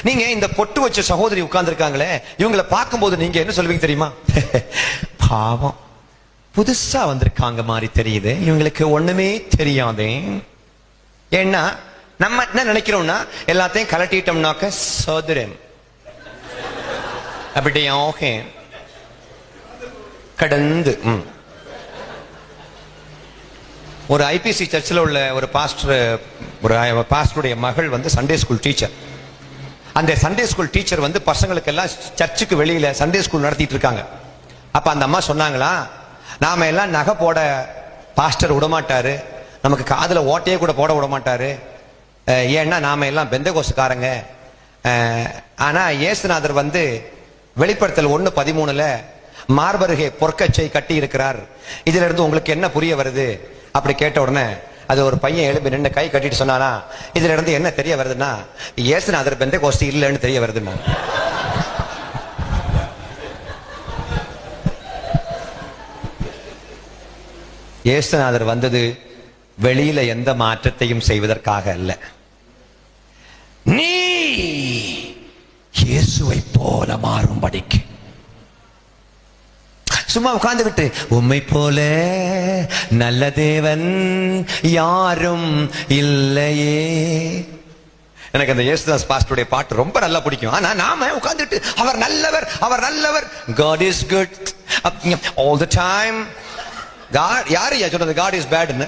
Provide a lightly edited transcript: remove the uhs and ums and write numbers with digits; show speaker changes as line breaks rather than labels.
நீங்க இந்த பொட்டு வச்ச சகோதரி உட்கார்ந்து இருக்காங்களே, இவங்களை பார்க்கும்போது நீங்க என்ன சொல்லுவீங்க தெரியுமா? பாவம், புதுசா வந்திருக்காங்க மாதிரி தெரியுது, இவங்களுக்கு ஒண்ணுமே தெரியாதே. ஏன்னா நம்ம என்ன நினைக்கிறோம்னா, எல்லாத்தையும் கலட்டிட்டோம்னாக்க சோதரம் அப்படியே கடந்து. ஒரு ஐபிசி சர்ச்சில் உள்ள ஒரு பாஸ்டருடைய மகள் வந்து சண்டே ஸ்கூல் டீச்சர். அந்த சண்டே ஸ்கூல் டீச்சர் வந்து பசங்களுக்கு எல்லாம் சர்ச்சுக்கு வெளியில சண்டே ஸ்கூல் நடத்திட்டு இருக்காங்க. அப்ப அந்த அம்மா சொன்னாங்களா, நாம எல்லாம் நகை போட பாஸ்டர் விடமாட்டாரு, நமக்கு காதுல ஓட்டையே கூட போட விட மாட்டாரு, ஏன்னா நாம எல்லாம் பெந்தகோஸ்காரங்க. ஆனா இயேசுநாதர் வந்து வெளிப்படுத்தல் 1:13 மார்பருகே பொற்கச்சை கட்டி இருக்கிறார். இதுல இருந்து உங்களுக்கு என்ன புரிய வருது அப்படி கேட்ட உடனே அது ஒரு பையன் எழுப்பி நின்று கை கட்டிட்டு சொன்னானா, இதுல இருந்து என்ன தெரிய வருதுன்னா, இயேசுநாதர் பெந்தகோஸ்து இல்லைன்னு தெரிய வருதுன்னா. இயேசுநாதர் வந்தது வெளியில எந்த மாற்றத்தையும் செய்வதற்காக அல்ல, நீ இயேசுவை போல மாறும்படிக்கு. சும்மா உட்கார்ந்துகிட்டு உம்மை போல நல்ல தேவன் யாரும் இல்லையே. எனக்கு அந்த இயேசுதாஸ் பாஸ்டருடைய பாட்டு ரொம்ப நல்லா பிடிக்கும். ஆனா நாம உட்கார்ந்துட்டு அவர் நல்லவர், அவர் நல்லவர், God is good all the time. God யாரு சொல்றது God is bad ன்னு?